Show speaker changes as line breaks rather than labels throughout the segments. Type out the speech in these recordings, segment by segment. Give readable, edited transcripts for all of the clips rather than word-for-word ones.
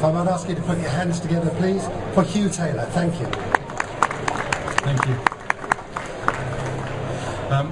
If I might ask you to put your hands together, please, for Hugh Taylor. Thank you.
Thank you.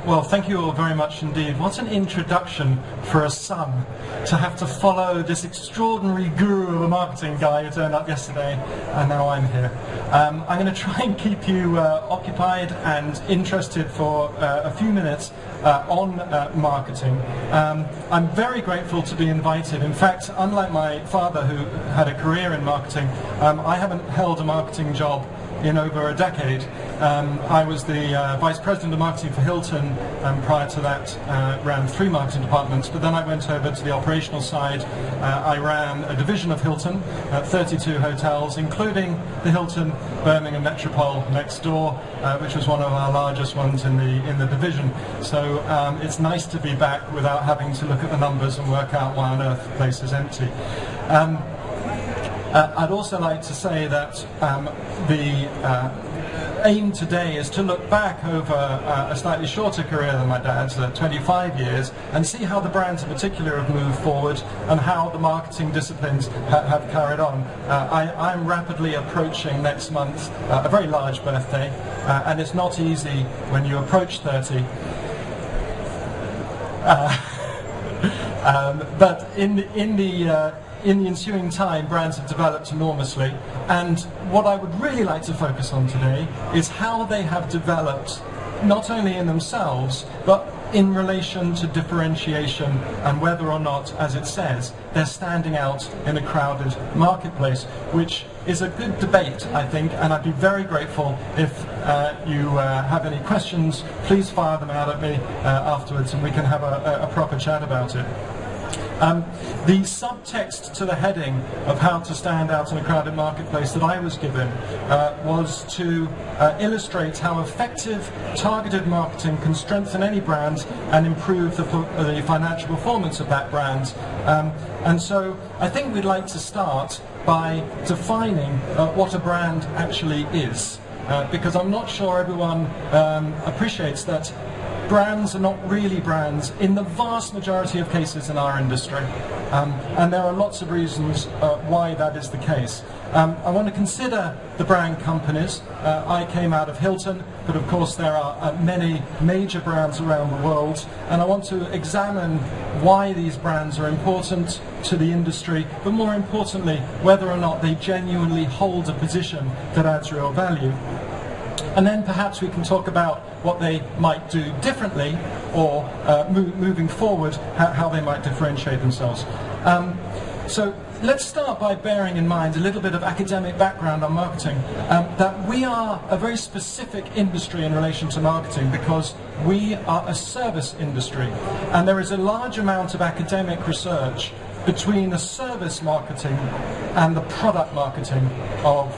Well, thank you all very much indeed. What an introduction for a son to have to follow this extraordinary guru of a marketing guy who turned up yesterday, and now I'm here. I'm going to try and keep you occupied and interested for a few minutes on marketing. I'm very grateful to be invited. In fact, unlike my father who had a career in marketing, I haven't held a marketing job in over a decade. I was the Vice President of Marketing for Hilton, and prior to that ran 3 marketing departments, but then I went over to the operational side. I ran a division of Hilton at 32 hotels, including the Hilton Birmingham Metropole next door, which was one of our largest ones in the division. So it's nice to be back without having to look at the numbers and work out why on earth the place is empty. I'd also like to say that the aim today is to look back over a slightly shorter career than my dad's, 25 years, and see how the brands in particular have moved forward and how the marketing disciplines have carried on. I'm rapidly approaching next month a very large birthday, and it's not easy when you approach 30. But in the ensuing time, brands have developed enormously, and what I would really like to focus on today is how they have developed, not only in themselves, but in relation to differentiation and whether or not, as it says, they're standing out in a crowded marketplace, which is a good debate, I think, and I'd be very grateful if you have any questions. Please fire them out at me afterwards, and we can have a proper chat about it. The subtext to the heading of how to stand out in a crowded marketplace that I was given was to illustrate how effective targeted marketing can strengthen any brand and improve the financial performance of that brand. And so I think we'd like to start by defining what a brand actually is, because I'm not sure everyone appreciates that brands are not really brands in the vast majority of cases in our industry, and there are lots of reasons why that is the case. I want to consider the brand companies. I came out of Hilton, but of course there are many major brands around the world, and I want to examine why these brands are important to the industry, but more importantly, whether or not they genuinely hold a position that adds real value. And then perhaps we can talk about what they might do differently, or moving forward, how they might differentiate themselves. So let's start by bearing in mind a little bit of academic background on marketing, that we are a very specific industry in relation to marketing because we are a service industry, and there is a large amount of academic research between the service marketing and the product marketing of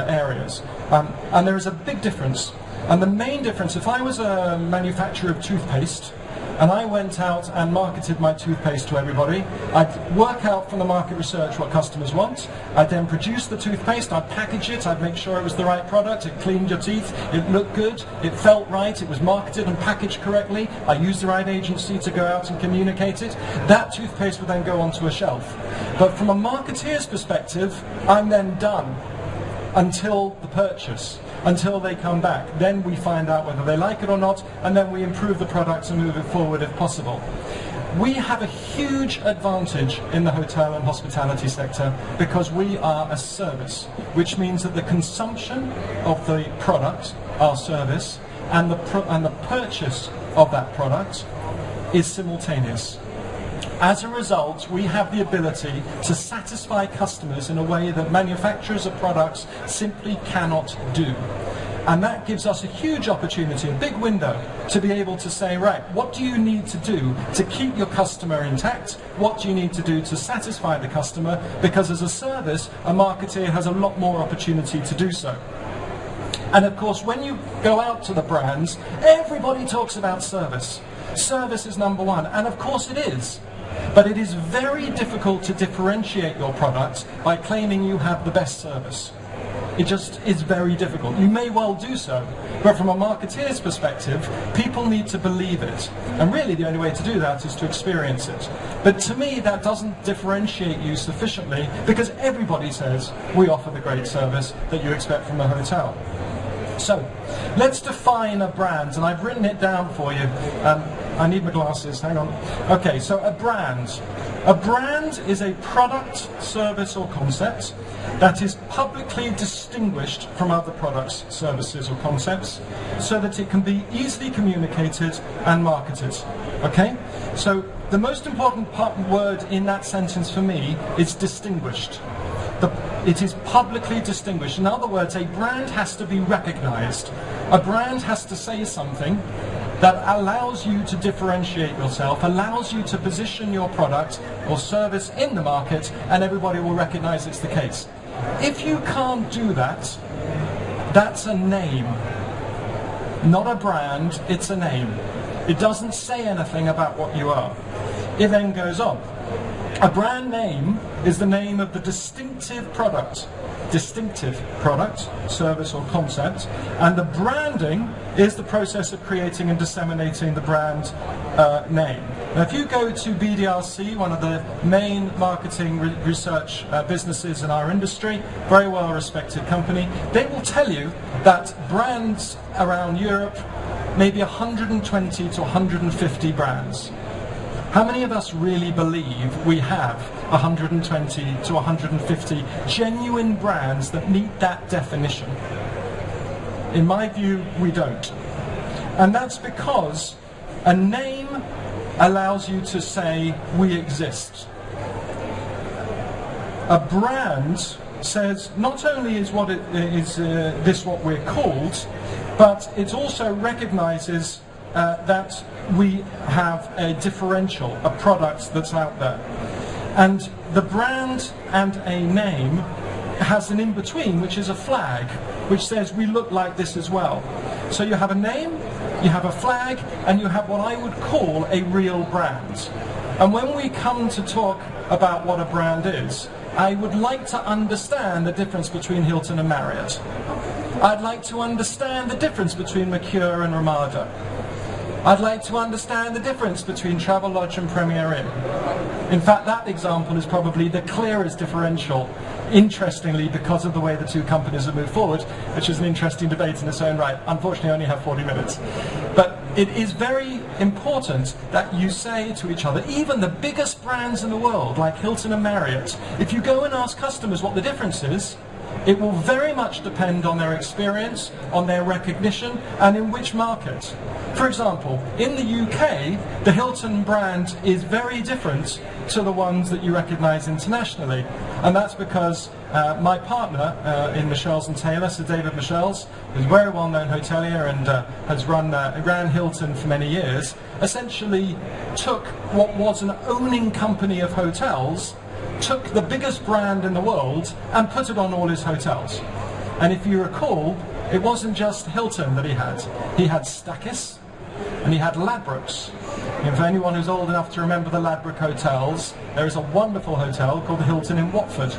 areas. And there is a big difference. And the main difference, if I was a manufacturer of toothpaste and I went out and marketed my toothpaste to everybody, I'd work out from the market research what customers want. I'd then produce the toothpaste, I'd package it, I'd make sure it was the right product, it cleaned your teeth, it looked good, it felt right, it was marketed and packaged correctly, I used the right agency to go out and communicate it. That toothpaste would then go onto a shelf. But from a marketeer's perspective, I'm then done until the purchase, until they come back. Then we find out whether they like it or not, and then we improve the products and move it forward if possible. We have a huge advantage in the hotel and hospitality sector because we are a service, which means that the consumption of the product, our service, and the purchase of that product is simultaneous. As a result, we have the ability to satisfy customers in a way that manufacturers of products simply cannot do. And that gives us a huge opportunity, a big window, to be able to say, right, what do you need to do to keep your customer intact? What do you need to do to satisfy the customer? Because as a service, a marketeer has a lot more opportunity to do so. And of course, when you go out to the brands, everybody talks about service. Service is number one, and of course it is. But it is very difficult to differentiate your product by claiming you have the best service. It just is very difficult. You may well do so, but from a marketeer's perspective, people need to believe it. And really the only way to do that is to experience it. But to me, that doesn't differentiate you sufficiently, because everybody says we offer the great service that you expect from a hotel. So, let's define a brand, and I've written it down for you. I need my glasses, hang on. Okay, so a brand. A brand is a product, service or concept that is publicly distinguished from other products, services or concepts so that it can be easily communicated and marketed. Okay? So the most important word in that sentence for me is distinguished. It is publicly distinguished. In other words, a brand has to be recognized. A brand has to say something that allows you to differentiate yourself, allows you to position your product or service in the market, and everybody will recognize it's the case. If you can't do that, that's a name. Not a brand, it's a name. It doesn't say anything about what you are. It then goes on. A brand name is the name of the distinctive product, service or concept, and the branding is the process of creating and disseminating the brand name. Now, if you go to BDRC, one of the main marketing research businesses in our industry, very well respected company, they will tell you that brands around Europe, maybe 120 to 150 brands. How many of us really believe we have 120 to 150 genuine brands that meet that definition? In my view, we don't. And that's because a name allows you to say, we exist. A brand says, not only is what this what we're called, but it also recognizes that we have a differential, a product that's out there. And the brand and a name has an in-between, which is a flag, which says we look like this as well. So you have a name, you have a flag, and you have what I would call a real brand. And when we come to talk about what a brand is, I would like to understand the difference between Hilton and Marriott. I'd like to understand the difference between Mercure and Ramada. I'd like to understand the difference between Travelodge and Premier Inn. In fact, that example is probably the clearest differential, interestingly, because of the way the two companies have moved forward, which is an interesting debate in its own right. Unfortunately, I only have 40 minutes. But it is very important that you say to each other, even the biggest brands in the world, like Hilton and Marriott, if you go and ask customers what the difference is, it will very much depend on their experience, on their recognition, and in which market. For example, in the UK, the Hilton brand is very different to the ones that you recognise internationally. And that's because my partner in Michelle's and Taylor, Sir David Michelle's, who's a very well-known hotelier and has ran Hilton for many years, essentially took what was an owning company of hotels, took the biggest brand in the world and put it on all his hotels. And if you recall, it wasn't just Hilton that he had. He had Stakis and he had Ladbrokes. And for anyone who's old enough to remember the Ladbroke hotels, there is a wonderful hotel called the Hilton in Watford.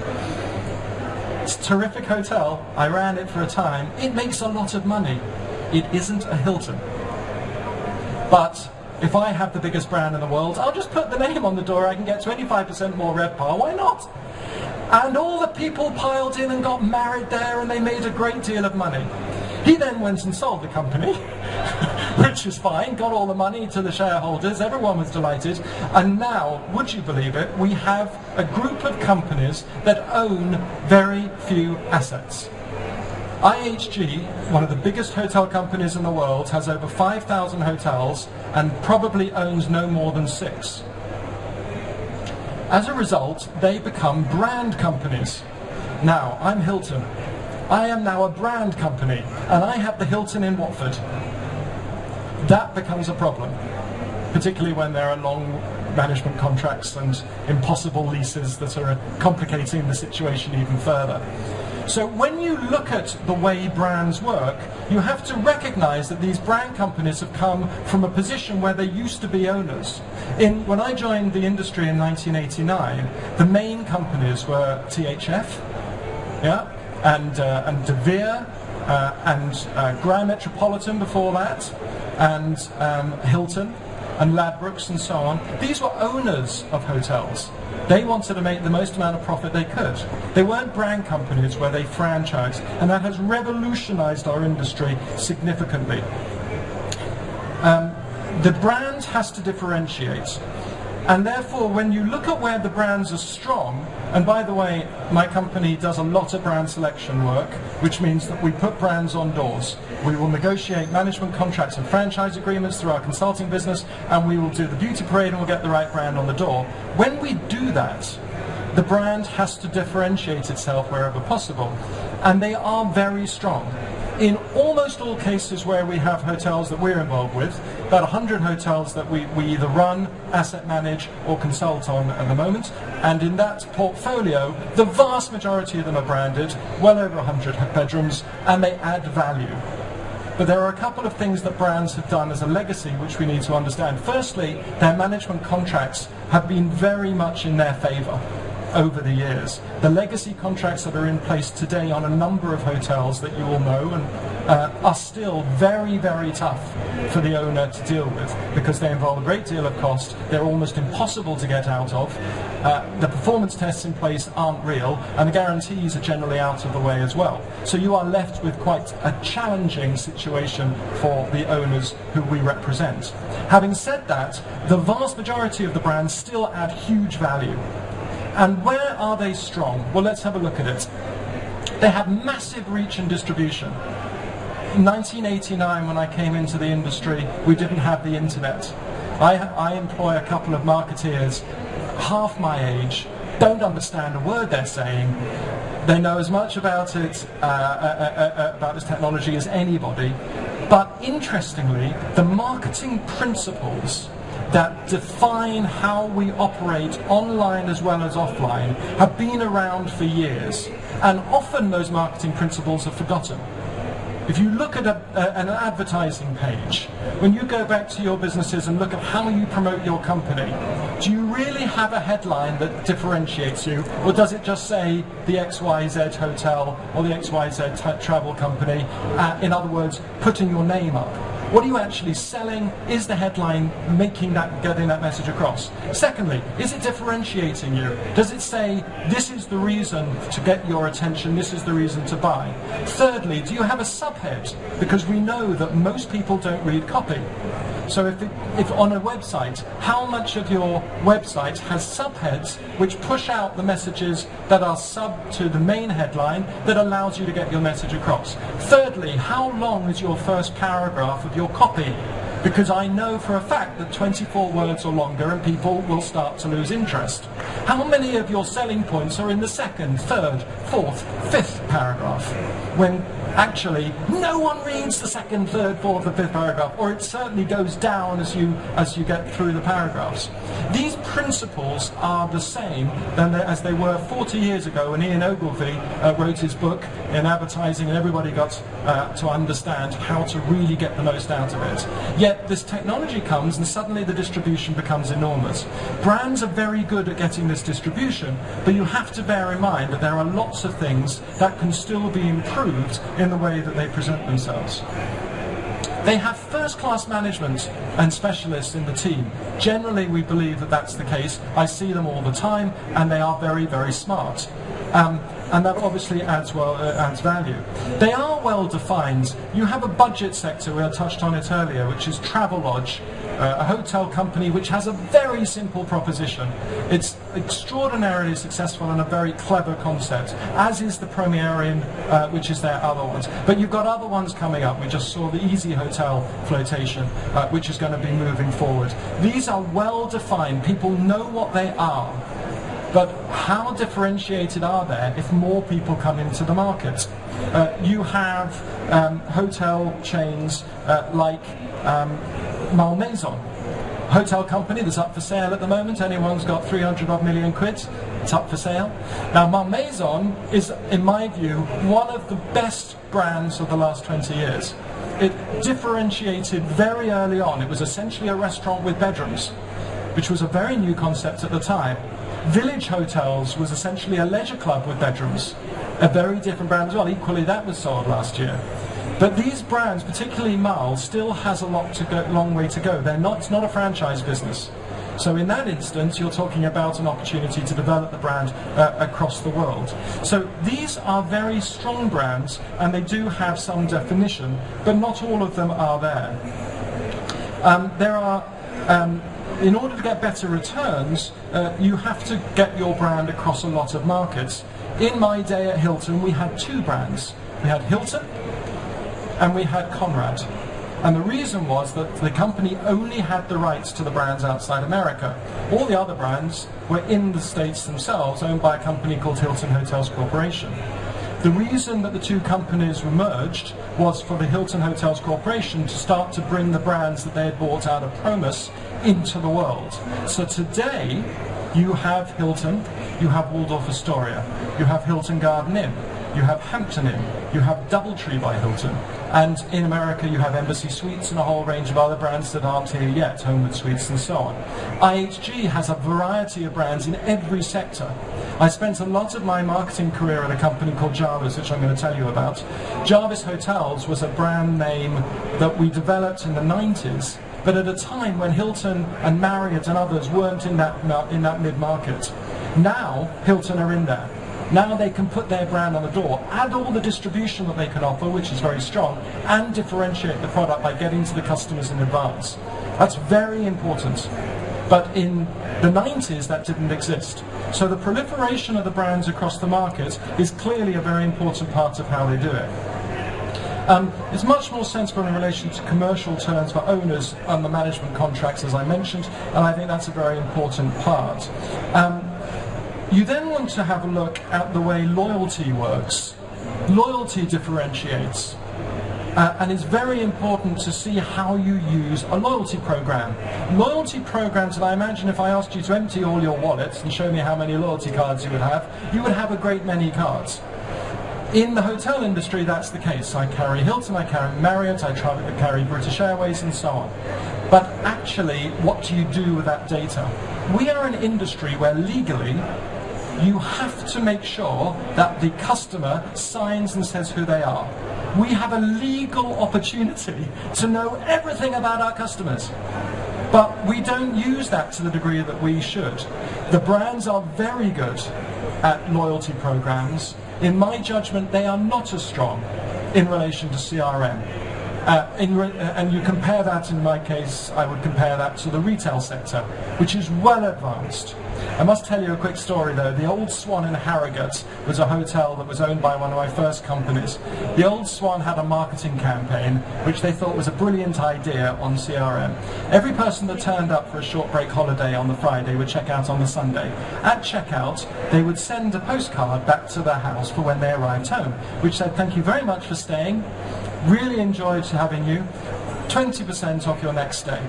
It's a terrific hotel. I ran it for a time. It makes a lot of money. It isn't a Hilton. But if I have the biggest brand in the world, I'll just put the name on the door. I can get 25% more RevPAR. Why not? And all the people piled in and got married there, and they made a great deal of money. He then went and sold the company, which is fine, got all the money to the shareholders, everyone was delighted, and now, would you believe it, we have a group of companies that own very few assets. IHG, one of the biggest hotel companies in the world, has over 5,000 hotels and probably owns no more than 6. As a result, they become brand companies. Now, I'm Hilton. I am now a brand company, and I have the Hilton in Watford. That becomes a problem, particularly when there are long management contracts and impossible leases that are complicating the situation even further. So when you look at the way brands work, you have to recognize that these brand companies have come from a position where they used to be owners. When I joined the industry in 1989, the main companies were THF, De Vere, and Grand Metropolitan before that, and Hilton, and Ladbrokes and so on. These were owners of hotels. They wanted to make the most amount of profit they could. They weren't brand companies where they franchised, and that has revolutionized our industry significantly. The brand has to differentiate. And therefore, when you look at where the brands are strong, and by the way, my company does a lot of brand selection work, which means that we put brands on doors. We will negotiate management contracts and franchise agreements through our consulting business, and we will do the beauty parade and we'll get the right brand on the door. When we do that, the brand has to differentiate itself wherever possible. And they are very strong. In almost all cases where we have hotels that we're involved with, about 100 hotels that we either run, asset manage or consult on at the moment, and in that portfolio the vast majority of them are branded, well over 100 bedrooms, and they add value. But there are a couple of things that brands have done as a legacy which we need to understand. Firstly, their management contracts have been very much in their favour over the years. The legacy contracts that are in place today on a number of hotels that you all know are still very, very tough for the owner to deal with because they involve a great deal of cost. They're almost impossible to get out of. The performance tests in place aren't real, and the guarantees are generally out of the way as well. So you are left with quite a challenging situation for the owners who we represent. Having said that, the vast majority of the brands still add huge value. And where are they strong? Well, let's have a look at it. They have massive reach and distribution. In 1989, when I came into the industry, we didn't have the internet. I employ a couple of marketeers, half my age, don't understand a word they're saying. They know as much about it, about this technology as anybody. But interestingly, the marketing principles that define how we operate online as well as offline have been around for years, and often those marketing principles are forgotten. If you look at an advertising page, when you go back to your businesses and look at how you promote your company, do you really have a headline that differentiates you, or does it just say the XYZ hotel or the XYZ travel company, in other words, putting your name up? What are you actually selling? Is the headline getting that message across? Secondly, is it differentiating you? Does it say, this is the reason to get your attention, this is the reason to buy? Thirdly, do you have a subhead? Because we know that most people don't read copy. So if on a website, how much of your website has subheads which push out the messages that are sub to the main headline that allows you to get your message across? Thirdly, how long is your first paragraph of your copy? Because I know for a fact that 24 words or longer and people will start to lose interest. How many of your selling points are in the second, third, fourth, fifth paragraph? When actually no one reads the second, third, fourth or fifth paragraph, or it certainly goes down as you get through the paragraphs. These principles are the same as they were 40 years ago when Ian Ogilvy wrote his book in advertising, and everybody got to understand how to really get the most out of it. Yet this technology comes and suddenly the distribution becomes enormous. Brands are very good at getting this distribution, but you have to bear in mind that there are lots of things that can still be improved in the way that they present themselves. They have first-class management and specialists in the team. Generally, we believe that that's the case. I see them all the time, and they are very, very smart. And that obviously adds value. They are well defined. You have a budget sector, we touched on it earlier, which is Travelodge, a hotel company which has a very simple proposition. It's extraordinarily successful and a very clever concept, as is the Premier Inn, which is their other ones. But you've got other ones coming up. We just saw the Easy Hotel flotation, which is going to be moving forward. These are well defined. People know what they are. But how differentiated are they if more people come into the market? You have hotel chains like Malmaison, hotel company that's up for sale at the moment. Anyone's got 300 odd million quid, it's up for sale. Now Malmaison is, in my view, one of the best brands of the last 20 years. It differentiated very early on. It was essentially a restaurant with bedrooms, which was a very new concept at the time. Village Hotels was essentially a leisure club with bedrooms. a very different brand as well. Equally, that was sold last year. But these brands, particularly Marl, still has a long way to go. It's not a franchise business. So in that instance, you're talking about an opportunity to develop the brand across the world. So these are very strong brands, and they do have some definition, but not all of them are there. In order to get better returns, you have to get your brand across a lot of markets. In my day at Hilton, we had two brands. We had Hilton and we had Conrad. And the reason was that the company only had the rights to the brands outside America. All the other brands were in the States themselves, owned by a company called Hilton Hotels Corporation. The reason that the two companies were merged was for the Hilton Hotels Corporation to start to bring the brands that they had bought out of Promus into the world. So today, you have Hilton, you have Waldorf Astoria, you have Hilton Garden Inn, you have Hampton Inn, you have Doubletree by Hilton, and in America you have Embassy Suites and a whole range of other brands that aren't here yet, Homewood Suites and so on. IHG has a variety of brands in every sector. I spent a lot of my marketing career at a company called Jarvis, which I'm going to tell you about. Jarvis Hotels was a brand name that we developed in the 90s, but at a time when Hilton and Marriott and others weren't in that mid-market. Now, Hilton are in there. Now they can put their brand on the door, add all the distribution that they can offer, which is very strong, and differentiate the product by getting to the customers in advance. That's very important. But in the 90s, that didn't exist. So the proliferation of the brands across the market is clearly a very important part of how they do it. It's much more sensible in relation to commercial terms for owners and the management contracts, as I mentioned, and I think that's a very important part. You then want to have a look at the way loyalty works. Loyalty differentiates, and it's very important to see how you use a loyalty program. Loyalty programs, and I imagine if I asked you to empty all your wallets and show me how many loyalty cards you would have a great many cards. In the hotel industry, that's the case. I carry Hilton, I carry Marriott, I carry British Airways and so on. But actually, what do you do with that data? We are an industry where legally, you have to make sure that the customer signs and says who they are. We have a legal opportunity to know everything about our customers, but we don't use that to the degree that we should. The brands are very good at loyalty programs. In my judgment, they are not as strong in relation to CRM. And you compare that, in my case, I would compare that to the retail sector, which is well advanced. I must tell you a quick story though. The Old Swan in Harrogate was a hotel that was owned by one of my first companies. The Old Swan had a marketing campaign which they thought was a brilliant idea on CRM. Every person that turned up for a short break holiday on the Friday would check out on the Sunday. At checkout, they would send a postcard back to their house for when they arrived home, which said, "Thank you very much for staying. Really enjoyed having you. 20% off your next stay,"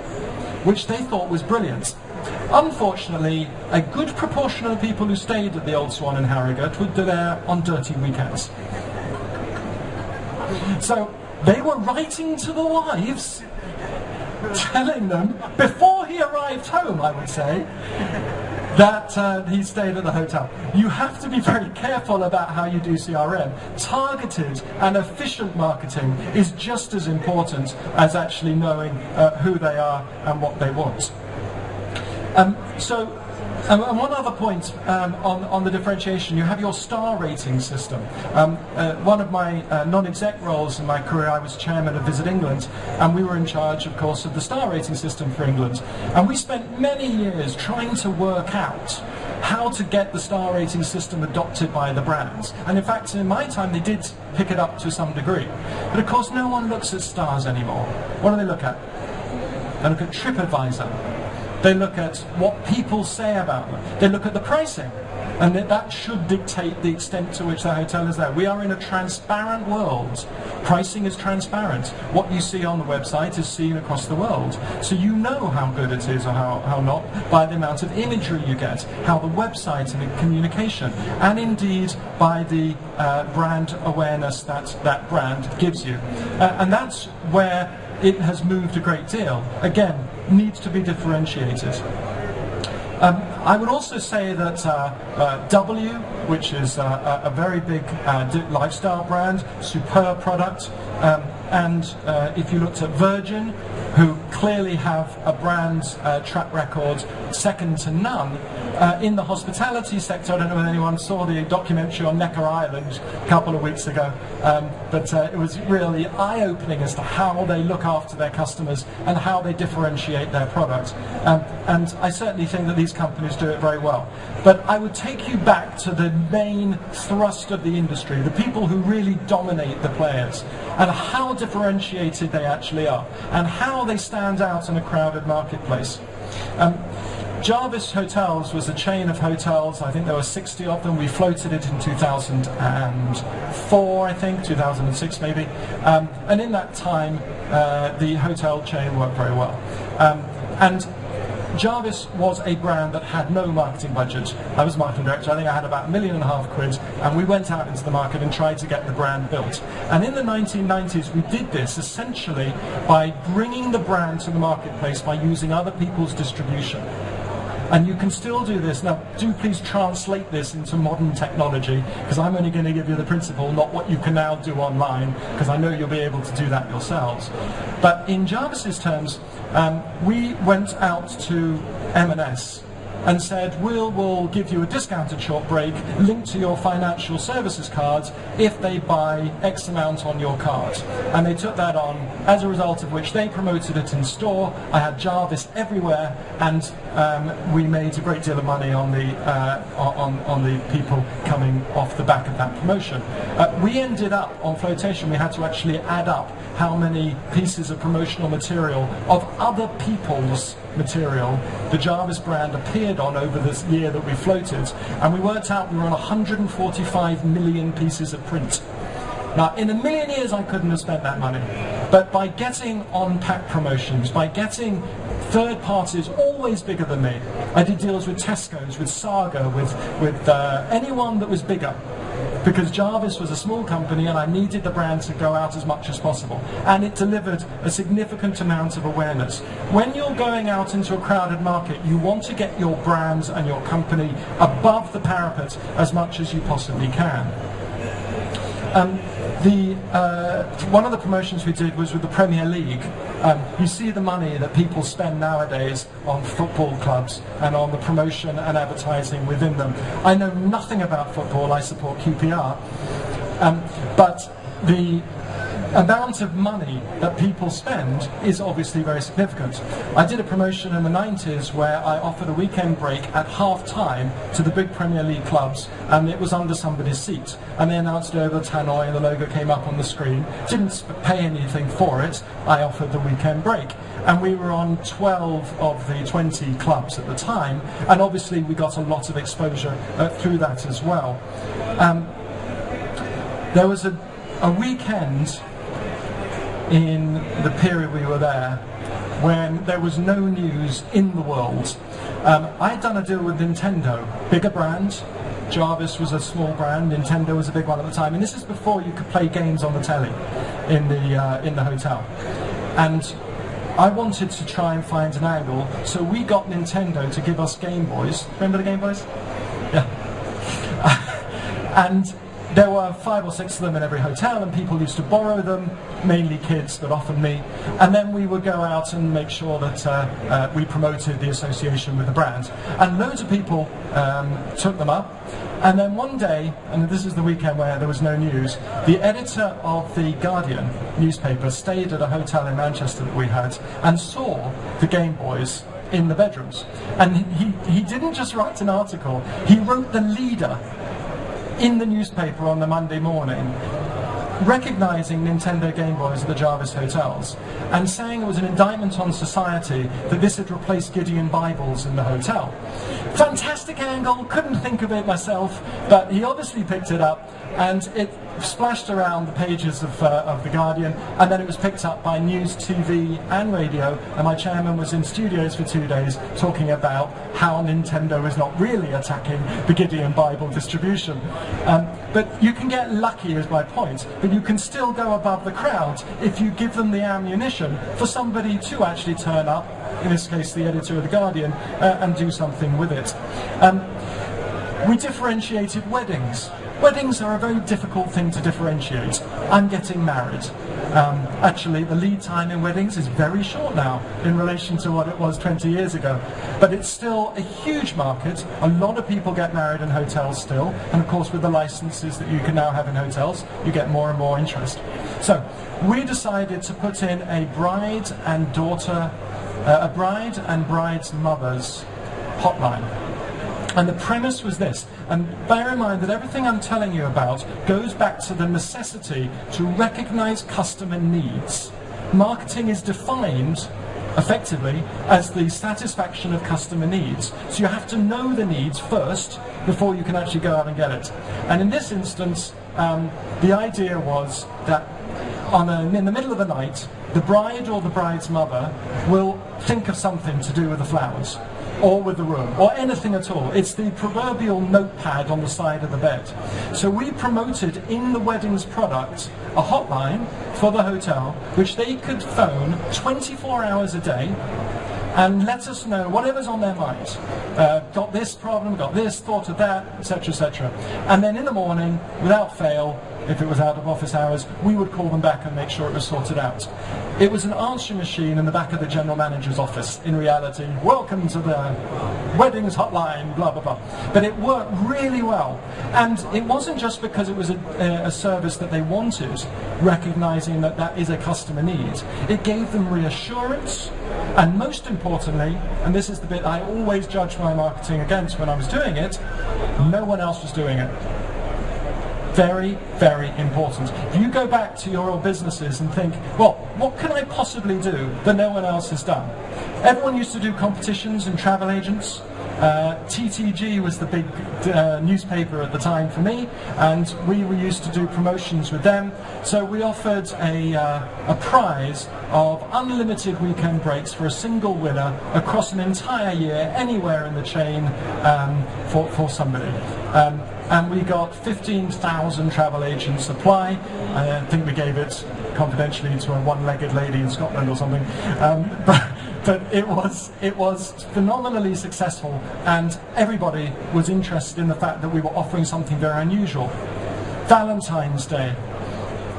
which they thought was brilliant. Unfortunately, a good proportion of the people who stayed at the Old Swan in Harrogate would be there on dirty weekends. So they were writing to the wives, telling them, before he arrived home, I would say, that he stayed at the hotel. You have to be very careful about how you do CRM. Targeted and efficient marketing is just as important as actually knowing who they are and what they want. And one other point on the differentiation, you have your star rating system. One of my non-exec roles in my career, I was chairman of Visit England, and we were in charge, of course, of the star rating system for England. And we spent many years trying to work out how to get the star rating system adopted by the brands. And in fact, in my time, they did pick it up to some degree. But of course, no one looks at stars anymore. What do they look at? They look at TripAdvisor. They look at what people say about them. They look at the pricing, and that should dictate the extent to which the hotel is there. We are in a transparent world. Pricing is transparent. What you see on the website is seen across the world. So you know how good it is or how not by the amount of imagery you get, how the website and the communication, and indeed by the brand awareness that brand gives you. And that's where it has moved a great deal. Again, needs to be differentiated. I would also say that W, which is a very big lifestyle brand, superb product, and if you looked at Virgin, who clearly have a brand track record second to none, in the hospitality sector. I don't know if anyone saw the documentary on Necker Island a couple of weeks ago, but it was really eye-opening as to how they look after their customers and how they differentiate their product. And I certainly think that these companies do it very well. But I would take you back to the main thrust of the industry, the people who really dominate the players, and how differentiated they actually are, and how they stand out in a crowded marketplace. Jarvis Hotels was a chain of hotels. I think there were 60 of them. We floated it in 2004, I think, 2006 maybe. And in that time, the hotel chain worked very well. And Jarvis was a brand that had no marketing budget. I was marketing director. I think I had about £1.5 million, and we went out into the market and tried to get the brand built. And in the 1990s, we did this essentially by bringing the brand to the marketplace by using other people's distribution. And you can still do this. Now, do please translate this into modern technology, because I'm only going to give you the principle, not what you can now do online, because I know you'll be able to do that yourselves. But in Jarvis's terms, we went out to M&S and said, we'll give you a discounted short break linked to your financial services cards if they buy X amount on your card. And they took that on, as a result of which they promoted it in store. I had Jarvis everywhere, and we made a great deal of money on the people coming off the back of that promotion. We ended up, on flotation, we had to actually add up how many pieces of promotional material of other people's material the Jarvis brand appeared on over this year that we floated, and we worked out we were on 145 million pieces of print. Now, in a million years I couldn't have spent that money, but by getting on-pack promotions, by getting third parties always bigger than me, I did deals with Tesco's, with Saga, with anyone that was bigger, because Jarvis was a small company and I needed the brand to go out as much as possible, and it delivered a significant amount of awareness. When you're going out into a crowded market, you want to get your brand and your company above the parapet as much as you possibly can. One of the promotions we did was with the Premier League. You see the money that people spend nowadays on football clubs and on the promotion and advertising within them. I know nothing about football, I support QPR, but the amount of money that people spend is obviously very significant. I did a promotion in the 90s where I offered a weekend break at half-time to the big Premier League clubs, and it was under somebody's seat. And they announced it over the tannoy, and the logo came up on the screen. Didn't pay anything for it. I offered the weekend break. And we were on 12 of the 20 clubs at the time, and obviously we got a lot of exposure through that as well. There was a weekend in the period we were there when there was no news in the world. I had done a deal with Nintendo, bigger brand. Jarvis was a small brand, Nintendo was a big one at the time, and this is before you could play games on the telly in the hotel. And I wanted to try and find an angle, so we got Nintendo to give us Game Boys. Remember the Game Boys? Yeah. And there were 5 or 6 of them in every hotel, and people used to borrow them, mainly kids, but often me. And then we would go out and make sure that we promoted the association with the brand. And loads of people took them up. And then one day, and this is the weekend where there was no news, the editor of the Guardian newspaper stayed at a hotel in Manchester that we had and saw the Game Boys in the bedrooms. And he didn't just write an article, he wrote the leader in the newspaper on the Monday morning, recognising Nintendo Game Boys at the Jarvis hotels and saying it was an indictment on society that this had replaced Gideon Bibles in the hotel. Fantastic angle, couldn't think of it myself, but he obviously picked it up, and it splashed around the pages of The Guardian, and then it was picked up by news, TV and radio, and my chairman was in studios for 2 days talking about how Nintendo is not really attacking the Gideon Bible distribution. But you can get lucky, is my point, but you can still go above the crowd if you give them the ammunition for somebody to actually turn up, in this case the editor of The Guardian, and do something with it. We differentiated weddings. Weddings are a very difficult thing to differentiate. I'm getting married. Actually, the lead time in weddings is very short now in relation to what it was 20 years ago. But it's still a huge market. A lot of people get married in hotels still. And of course, with the licenses that you can now have in hotels, you get more and more interest. So we decided to put in a bride and bride's mother's hotline. And the premise was this, and bear in mind that everything I'm telling you about goes back to the necessity to recognize customer needs. Marketing is defined, effectively, as the satisfaction of customer needs. So you have to know the needs first before you can actually go out and get it. And in this instance, the idea was that in the middle of the night, the bride or the bride's mother will think of something to do with the flowers, or with the room, or anything at all. It's the proverbial notepad on the side of the bed. So we promoted in the weddings product a hotline for the hotel, which they could phone 24 hours a day and let us know whatever's on their mind. Got this problem, got this, thought of that, etc., etc. And then in the morning, without fail, if it was out of office hours, we would call them back and make sure it was sorted out. It was an answering machine in the back of the general manager's office. In reality, welcome to the weddings hotline, blah, blah, blah. But it worked really well. And it wasn't just because it was a service that they wanted, recognizing that that is a customer need. It gave them reassurance, and most importantly, and this is the bit I always judge my marketing against when I was doing it, no one else was doing it. Very, very important. If you go back to your old businesses and think, well, what can I possibly do that no one else has done? Everyone used to do competitions and travel agents. TTG was the big newspaper at the time for me, and we were used to do promotions with them. So we offered a prize of unlimited weekend breaks for a single winner across an entire year, anywhere in the chain, for somebody. And we got 15,000 travel agents apply. I think we gave it confidentially to a one-legged lady in Scotland or something. But it was phenomenally successful, and everybody was interested in the fact that we were offering something very unusual. Valentine's Day.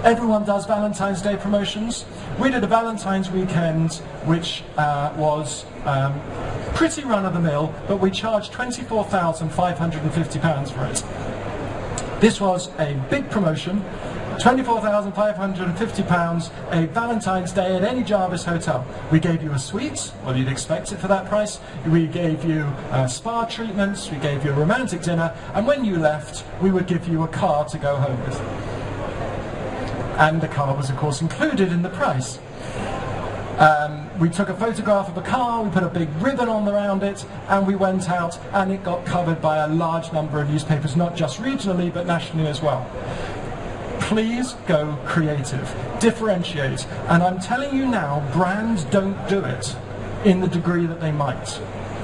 Everyone does Valentine's Day promotions. We did a Valentine's weekend which was pretty run-of-the-mill, but we charged £24,550 for it. This was a big promotion. £24,550, a Valentine's Day at any Jarvis hotel. We gave you a suite, well, you'd expect it for that price. We gave you spa treatments, we gave you a romantic dinner, and when you left, we would give you a car to go home with. And the car was, of course, included in the price. We took a photograph of the car, we put a big ribbon on around it, and we went out, and it got covered by a large number of newspapers, not just regionally, but nationally as well. Please go creative, differentiate, and I'm telling you now, brands don't do it in the degree that they might.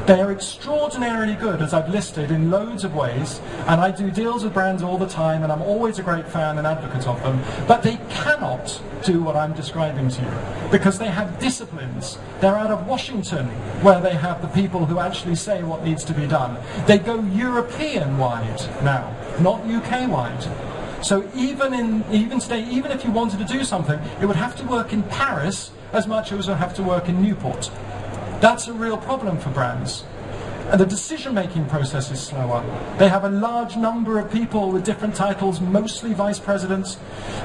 They are extraordinarily good, as I've listed, in loads of ways, and I do deals with brands all the time, and I'm always a great fan and advocate of them, but they cannot do what I'm describing to you, because they have disciplines. They're out of Washington, where they have the people who actually say what needs to be done. They go European-wide now, not UK-wide. So even today, even if you wanted to do something, it would have to work in Paris as much as it would have to work in Newport. That's a real problem for brands. And the decision-making process is slower. They have a large number of people with different titles, mostly vice presidents,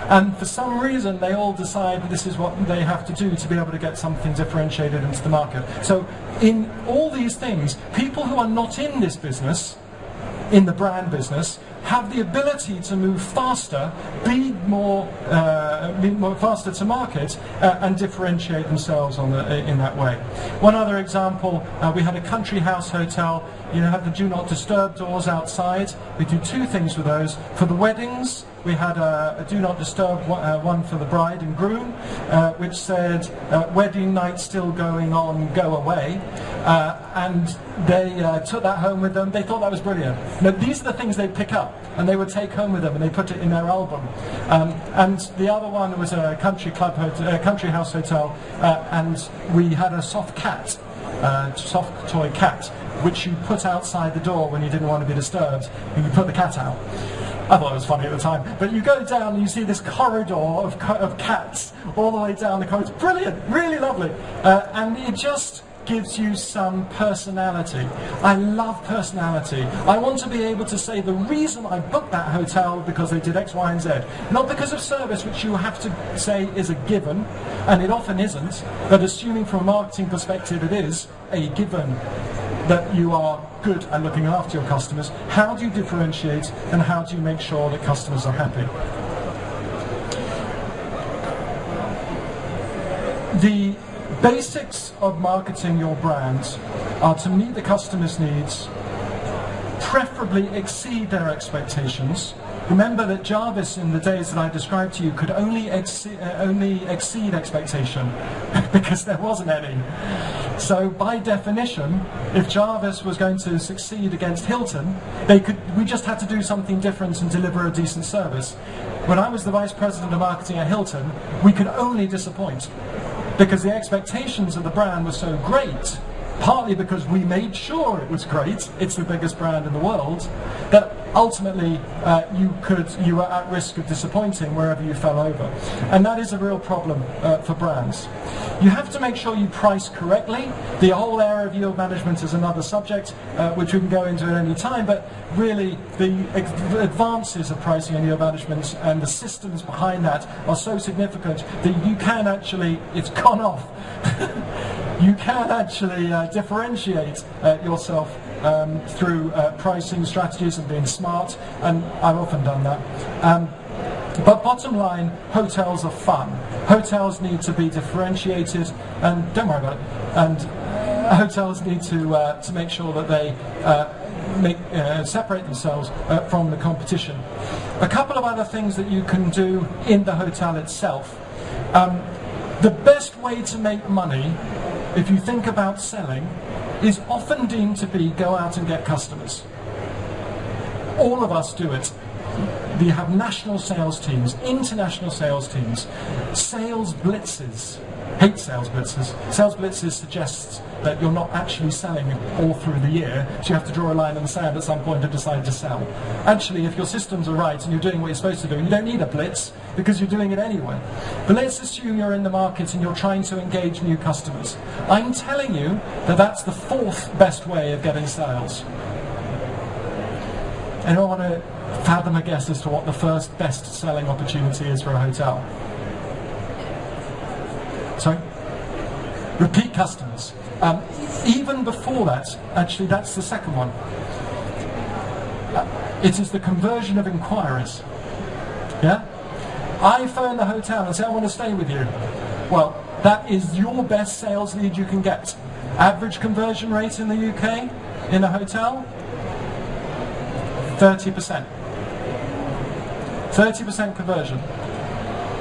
and for some reason they all decide this is what they have to do to be able to get something differentiated into the market. So in all these things, people who are not in this business, in the brand business, have the ability to move faster, be more faster to market, and differentiate themselves in that way. One other example, we had a country house hotel. You have the do not disturb doors outside. We do two things with those. For the weddings, we had a do not disturb one for the bride and groom, which said, wedding night still going on, go away. And they took that home with them. They thought that was brilliant. Now, these are the things they pick up. and they would take home with them and they put it in their album. And the other one was a country house hotel, and we had a soft toy cat, which you put outside the door when you didn't want to be disturbed, and you put the cat out. I thought it was funny at the time. But you go down and you see this corridor of cats all the way down the corridor. It's brilliant, really lovely. And it just gives you some personality. I love personality. I want to be able to say the reason I booked that hotel because they did X, Y, and Z. Not because of service, which you have to say is a given, and it often isn't, but assuming from a marketing perspective it is a given that you are good at looking after your customers. How do you differentiate, and how do you make sure that customers are happy? The basics of marketing your brand are to meet the customer's needs, preferably exceed their expectations. Remember that Jarvis, in the days that I described to you, could only exceed expectation because there wasn't any. So by definition, if Jarvis was going to succeed against Hilton, we just had to do something different and deliver a decent service. When I was the Vice President of Marketing at Hilton, we could only disappoint because the expectations of the brand were so great, partly because we made sure it was great, it's the biggest brand in the world, that ultimately you were at risk of disappointing wherever you fell over. And that is a real problem for brands. You have to make sure you price correctly. The whole area of yield management is another subject which we can go into at any time, but really the advances of pricing and yield management and the systems behind that are so significant that you can actually, it's gone off, you can actually differentiate yourself through pricing strategies and being smart, and I've often done that. But bottom line, hotels are fun. Hotels need to be differentiated, and don't worry about it. And hotels need to make sure that they separate themselves from the competition. A couple of other things that you can do in the hotel itself. The best way to make money, if you think about selling, is often deemed to be go out and get customers. All of us do it. You have national sales teams, international sales teams, sales blitzes. Hate sales blitzes. Sales blitzes suggests that you're not actually selling all through the year, so you have to draw a line in the sand at some point and decide to sell. Actually, if your systems are right and you're doing what you're supposed to do, you don't need a blitz because you're doing it anyway. But let's assume you're in the market and you're trying to engage new customers. I'm telling you that that's the fourth best way of getting sales. And I want to fathom a guess as to what the first best selling opportunity is for a hotel. Sorry? Repeat customers. Even before that, actually that's the second one. It is the conversion of inquiries. Yeah? I phone the hotel and say, I want to stay with you. Well, that is your best sales lead you can get. Average conversion rate in the UK in a hotel? 30%. 30% conversion.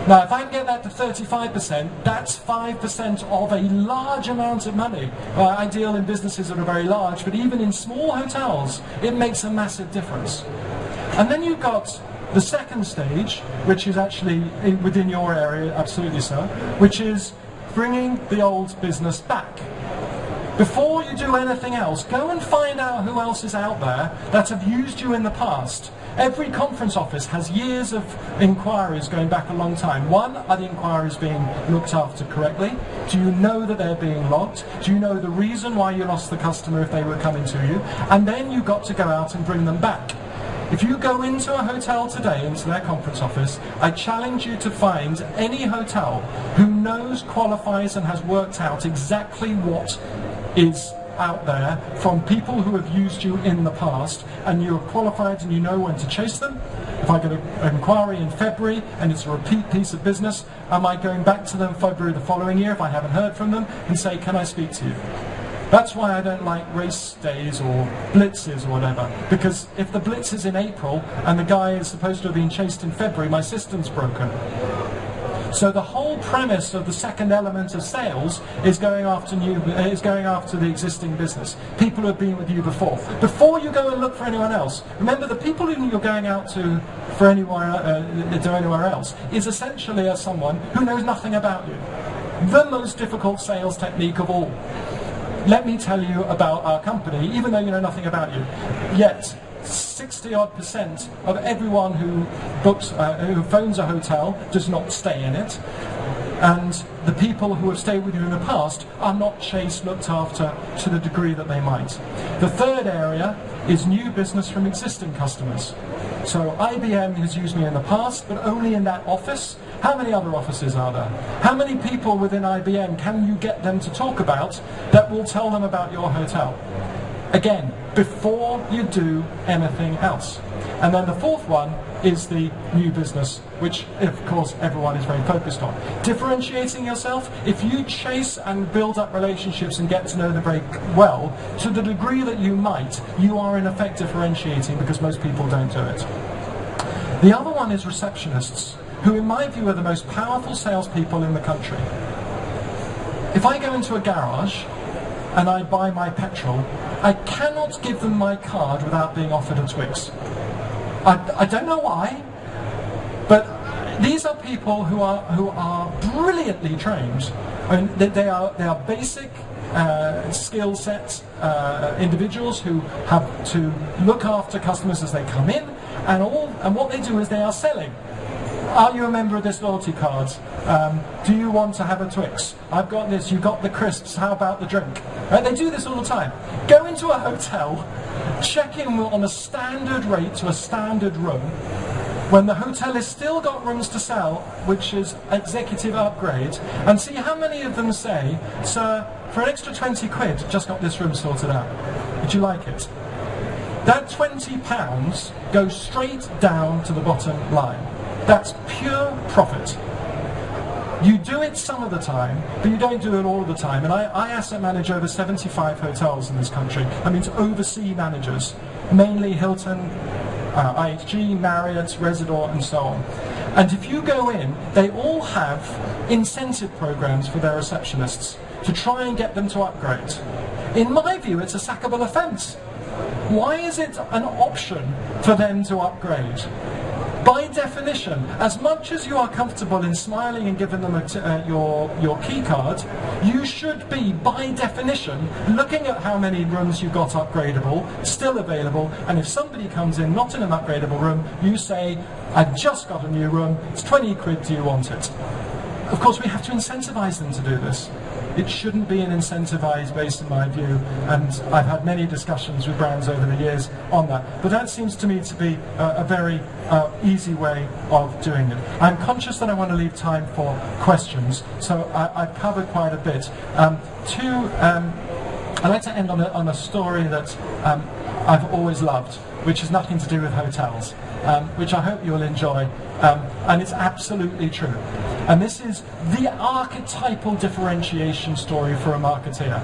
Now, if I can get that to 35%, that's 5% of a large amount of money. Ideal in businesses that are very large, but even in small hotels, it makes a massive difference. And then you've got the second stage, which is actually within your area, absolutely so, which is bringing the old business back. Before you do anything else, go and find out who else is out there that have used you in the past. Every conference office has years of inquiries going back a long time. One, are the inquiries being looked after correctly? Do you know that they're being logged? Do you know the reason why you lost the customer if they were coming to you? And then you've got to go out and bring them back. If you go into a hotel today, into their conference office, I challenge you to find any hotel who knows, qualifies and has worked out exactly what is out there from people who have used you in the past, and you're qualified and you know when to chase them. If I get an inquiry in February and it's a repeat piece of business, am I going back to them February the following year if I haven't heard from them and say, can I speak to you? That's why I don't like race days or blitzes or whatever, because if the blitz is in April and the guy is supposed to have been chased in February, my system's broken. So the whole premise of the second element of sales is going after the existing business, people who have been with you before. Before you go and look for anyone else, remember the people who you're going out to for anywhere else is essentially as someone who knows nothing about you. The most difficult sales technique of all. Let me tell you about our company, even though you know nothing about you. Yet 60-odd% of everyone who phones a hotel does not stay in it, and the people who have stayed with you in the past are not chased, looked after to the degree that they might. The third area is new business from existing customers. So IBM has used me in the past, but only in that office. How many other offices are there? How many people within IBM can you get them to talk about that will tell them about your hotel? Again, before you do anything else. And then the fourth one is the new business, which of course everyone is very focused on. Differentiating yourself, if you chase and build up relationships and get to know them very well, to the degree that you might, you are in effect differentiating because most people don't do it. The other one is receptionists, who in my view are the most powerful salespeople in the country. If I go into a garage and I buy my petrol, I cannot give them my card without being offered a Twix. I don't know why, but these are people who are brilliantly trained. I mean, they are basic skill set individuals who have to look after customers as they come in, and what they do is they are selling. Are you a member of this loyalty card? Do you want to have a Twix? I've got this, you got the crisps, how about the drink? Right? They do this all the time. Go into a hotel, check in on a standard rate to a standard room, when the hotel has still got rooms to sell, which is executive upgrade, and see how many of them say, "Sir, for an extra 20 quid, just got this room sorted out. Would you like it?" That £20 goes straight down to the bottom line. That's pure profit. You do it some of the time, but you don't do it all the time. And I asset manage over 75 hotels in this country. I mean, to oversee managers, mainly Hilton, IHG, Marriott, Residor, and so on. And if you go in, they all have incentive programs for their receptionists to try and get them to upgrade. In my view, it's a sackable offence. Why is it an option for them to upgrade? By definition, as much as you are comfortable in smiling and giving them your key card, you should be, by definition, looking at how many rooms you've got upgradable, still available, and if somebody comes in not in an upgradable room, you say, "I've just got a new room, it's 20 quid, do you want it?" Of course, we have to incentivize them to do this. It shouldn't be an incentivized base in my view, and I've had many discussions with brands over the years on that. But that seems to me to be a very easy way of doing it. I'm conscious that I want to leave time for questions, so I've covered quite a bit. I'd like to end on a story that I've always loved, which has nothing to do with hotels, which I hope you'll enjoy, and it's absolutely true. And this is the archetypal differentiation story for a marketeer.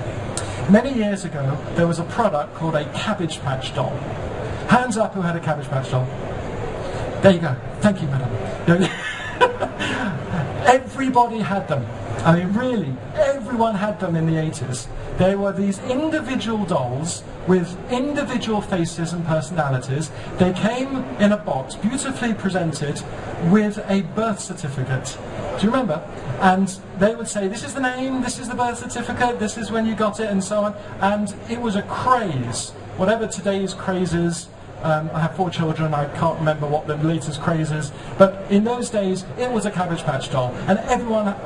Many years ago, there was a product called a Cabbage Patch doll. Hands up who had a Cabbage Patch doll. There you go. Thank you, madam. Everybody had them. I mean, really, everyone had them in the 80s. They were these individual dolls with individual faces and personalities. They came in a box, beautifully presented, with a birth certificate. Do you remember? And they would say, this is the name, this is the birth certificate, this is when you got it, and so on. And it was a craze. Whatever today's craze is, I have 4 children, I can't remember what the latest craze is, but in those days it was a Cabbage Patch doll, and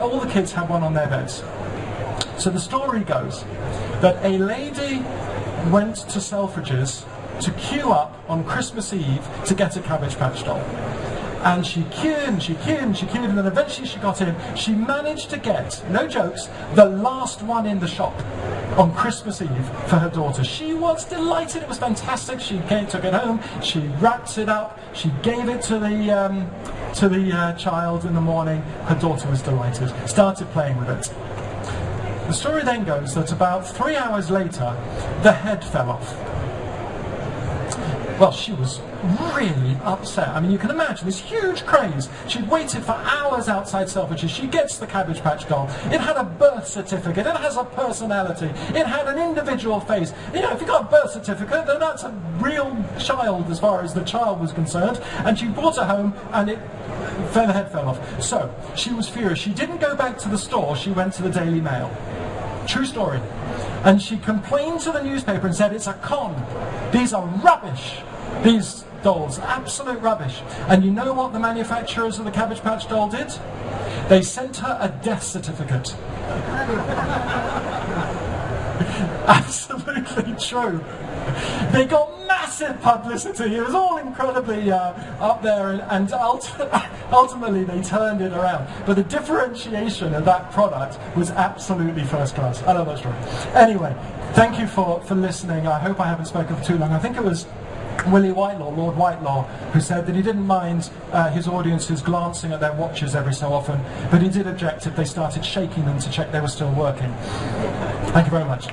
all the kids had one on their beds. So the story goes that a lady went to Selfridges to queue up on Christmas Eve to get a Cabbage Patch doll. And she queued and she queued and she queued, and then eventually she got in. She managed to get, no jokes, the last one in the shop on Christmas Eve for her daughter. She was delighted, it was fantastic. She took it home, she wrapped it up, she gave it to the child in the morning. Her daughter was delighted, started playing with it. The story then goes that about 3 hours later, the head fell off. Well, she was really upset. I mean, you can imagine this huge craze. She'd waited for hours outside Selfridges. She gets the Cabbage Patch doll. It had a birth certificate. It has a personality. It had an individual face. You know, if you got a birth certificate, then that's a real child as far as the child was concerned. And she brought her home, and her head fell off. So she was furious. She didn't go back to the store. She went to the Daily Mail. True story. And she complained to the newspaper and said, it's a con. These are rubbish. These dolls, absolute rubbish. And you know what the manufacturers of the Cabbage Patch doll did? They sent her a death certificate. Absolutely true. They got massive publicity. It was all incredibly up there, and ultimately they turned it around. But the differentiation of that product was absolutely first class. I love that story. Anyway, thank you for listening. I hope I haven't spoken for too long. I think it was Willie Whitelaw, Lord Whitelaw, who said that he didn't mind his audiences glancing at their watches every so often, but he did object if they started shaking them to check they were still working. Thank you very much.